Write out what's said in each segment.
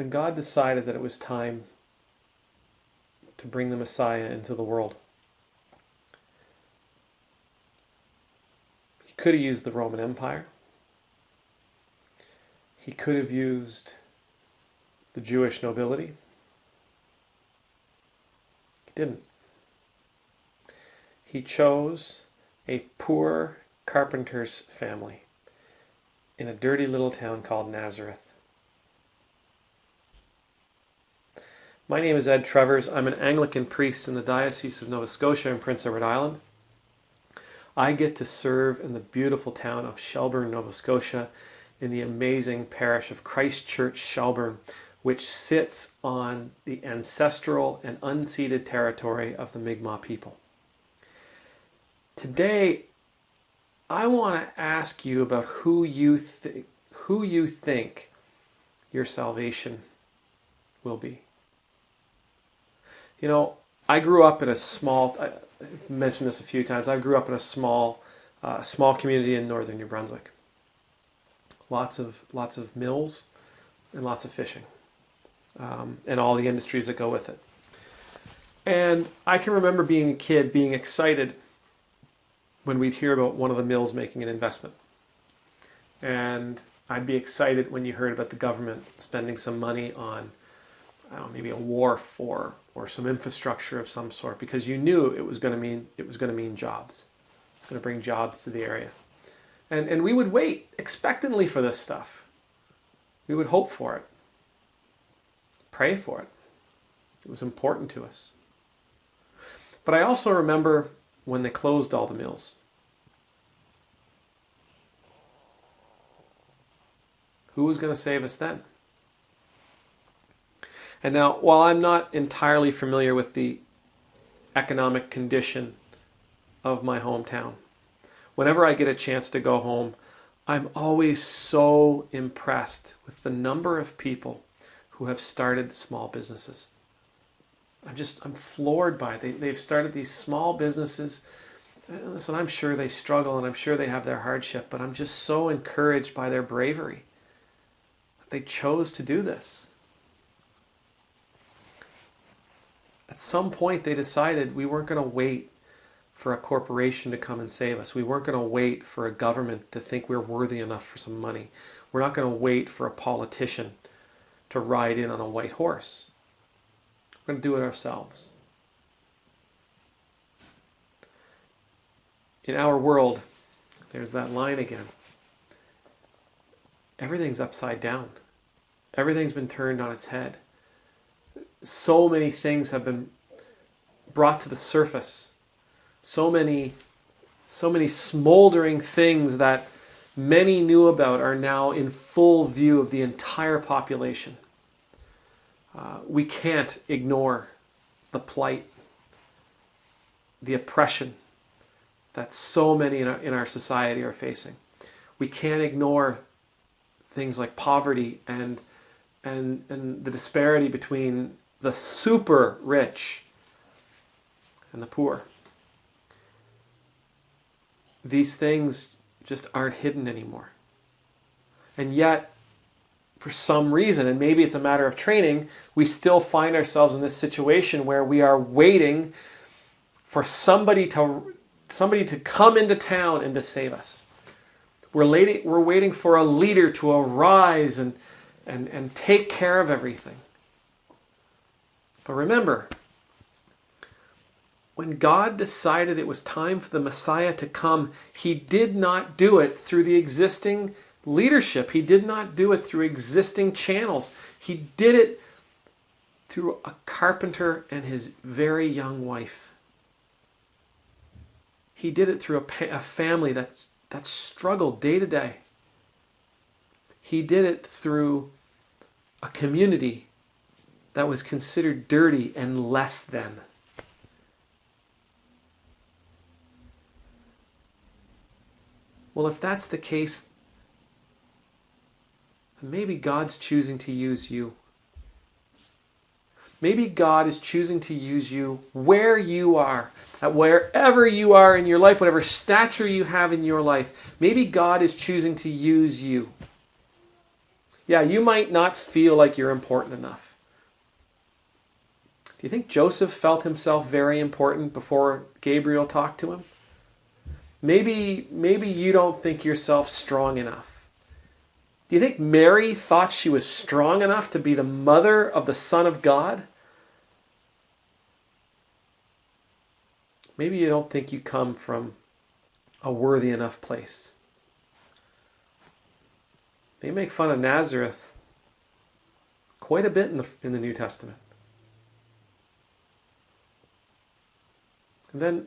when God decided that it was time to bring the Messiah into the world, he could have used the Roman Empire. He could have used the Jewish nobility. He didn't. He chose a poor carpenter's family in a dirty little town called Nazareth. My name is Ed Trevors. I'm an Anglican priest in the Diocese of Nova Scotia and Prince Edward Island. I get to serve in the beautiful town of Shelburne, Nova Scotia, in the amazing parish of Christ Church, Shelburne, which sits on the ancestral and unceded territory of the Mi'kmaq people. Today, I want to ask you about who you think your salvation will be. You know, I grew up in a small, I've mentioned this a few times, I grew up in a small community in northern New Brunswick. Lots of mills and lots of fishing, and all the industries that go with it. And I can remember being a kid being excited when we'd hear about one of the mills making an investment. And I'd be excited when you heard about the government spending some money on, I don't know, maybe a wharf or some infrastructure of some sort, because you knew it was going to mean jobs. It's going to bring jobs to the area. And we would wait expectantly for this stuff. We would hope for it. Pray for it. It was important to us. But I also remember when they closed all the mills. Who was going to save us then? And now, while I'm not entirely familiar with the economic condition of my hometown, whenever I get a chance to go home, I'm always so impressed with the number of people who have started small businesses. I'm floored by it. They've started these small businesses. Listen, I'm sure they struggle and I'm sure they have their hardship, but I'm just so encouraged by their bravery that they chose to do this. At some point they decided we weren't going to wait for a corporation to come and save us. We weren't going to wait for a government to think we're worthy enough for some money. We're not going to wait for a politician to ride in on a white horse. We're going to do it ourselves. In our world, there's that line again. Everything's upside down. Everything's been turned on its head. So many things have been brought to the surface. So many smoldering things that many knew about are now in full view of the entire population. We can't ignore the plight, the oppression that so many in our society are facing. We can't ignore things like poverty and the disparity between the super rich and the poor. These things just aren't hidden anymore. And yet, for some reason, and maybe it's a matter of training, we still find ourselves in this situation where we are waiting for somebody to come into town and to save us. We're waiting for a leader to arise and take care of everything. But remember, when God decided it was time for the Messiah to come, He did not do it through the existing leadership. He did not do it through existing channels. He did it through a carpenter and his very young wife. He did it through a family that struggled day to day. He did it through a community that was considered dirty and less than. Well, if that's the case, then maybe God's choosing to use you. Maybe God is choosing to use you where you are, at wherever you are in your life, whatever stature you have in your life. Maybe God is choosing to use you. Yeah, you might not feel like you're important enough. Do you think Joseph felt himself very important before Gabriel talked to him? Maybe you don't think yourself strong enough. Do you think Mary thought she was strong enough to be the mother of the Son of God? Maybe you don't think you come from a worthy enough place. They make fun of Nazareth quite a bit in the New Testament. And then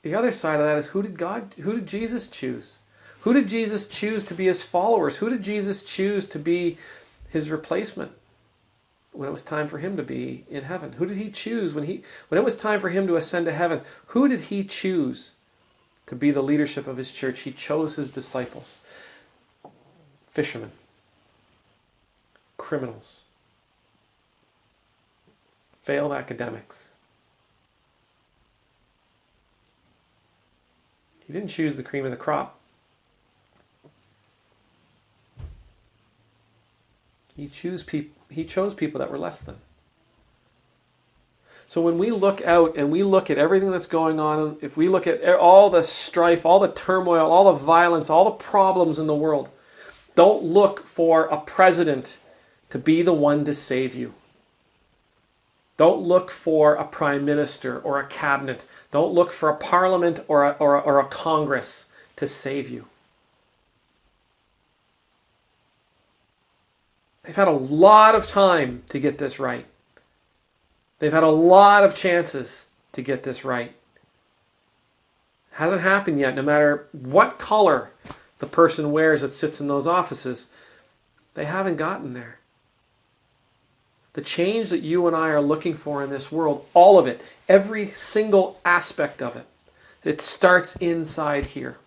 the other side of that is, who did Jesus choose? Who did Jesus choose to be his followers? Who did Jesus choose to be his replacement when it was time for him to be in heaven? Who did he choose when it was time for him to ascend to heaven? Who did he choose to be the leadership of his church? He chose his disciples. Fishermen. Criminals. Failed academics. He didn't choose the cream of the crop. He chose people that were less than. So when we look out and we look at everything that's going on, if we look at all the strife, all the turmoil, all the violence, all the problems in the world, don't look for a president to be the one to save you. Don't look for a prime minister or a cabinet. Don't look for a parliament or a Congress to save you. They've had a lot of time to get this right. They've had a lot of chances to get this right. It hasn't happened yet, no matter what color the person wears that sits in those offices. They haven't gotten there. The change that you and I are looking for in this world, all of it, every single aspect of it, it starts inside here.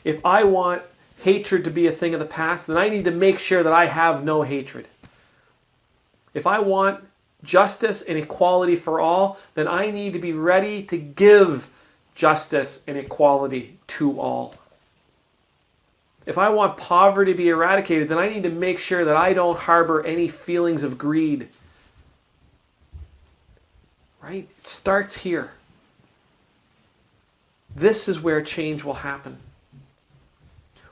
If I want hatred to be a thing of the past, then I need to make sure that I have no hatred. If I want justice and equality for all, then I need to be ready to give justice and equality to all. If I want poverty to be eradicated, then I need to make sure that I don't harbor any feelings of greed. Right? It starts here. This is where change will happen.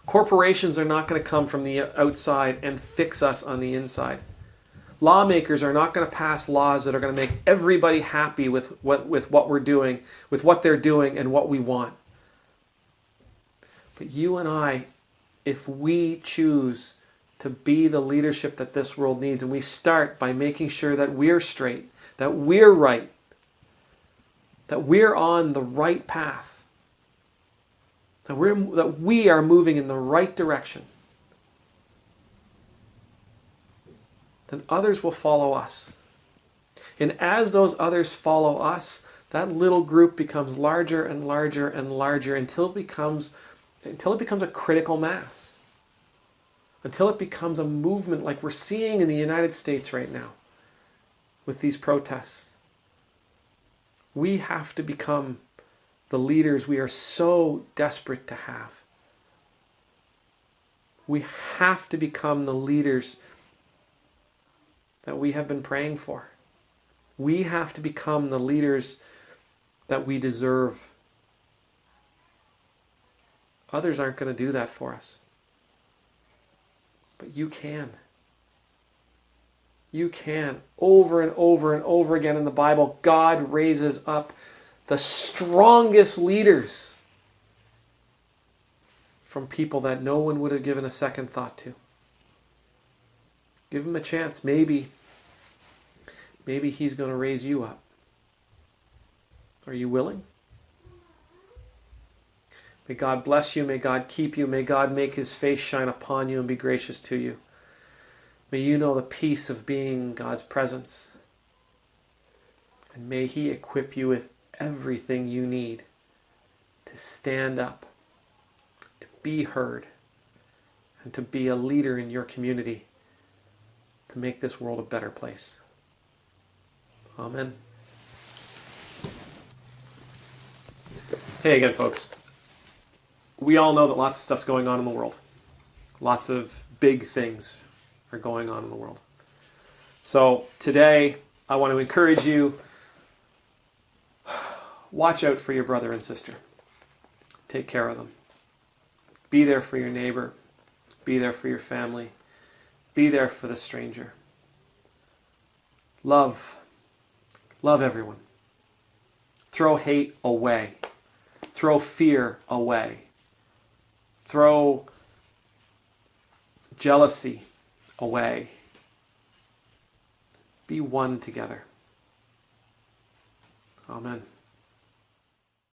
Corporations are not going to come from the outside and fix us on the inside. Lawmakers are not going to pass laws that are going to make everybody happy with what we're doing, with what they're doing and what we want. But you and I, if we choose to be the leadership that this world needs, and we start by making sure that we're straight, that we're right, that we're on the right path, that we are moving in the right direction, then others will follow us. And as those others follow us, that little group becomes larger and larger and larger until it becomes a critical mass. Until it becomes a movement like we're seeing in the United States right now with these protests. We have to become the leaders we are so desperate to have. We have to become the leaders that we have been praying for. We have to become the leaders that we deserve. Others aren't going to do that for us. But you can. You can. Over and over and over again in the Bible, God raises up the strongest leaders from people that no one would have given a second thought to. Give him a chance. Maybe he's going to raise you up. Are you willing? May God bless you. May God keep you. May God make his face shine upon you and be gracious to you. May you know the peace of being in God's presence. And may he equip you with everything you need to stand up, to be heard, and to be a leader in your community to make this world a better place. Amen. Hey again, folks. We all know that lots of stuff's going on in the world. Lots of big things are going on in the world. So today, I want to encourage you, watch out for your brother and sister. Take care of them. Be there for your neighbor. Be there for your family. Be there for the stranger. Love everyone. Throw hate away. Throw fear away. Throw jealousy away. Be one together. Amen.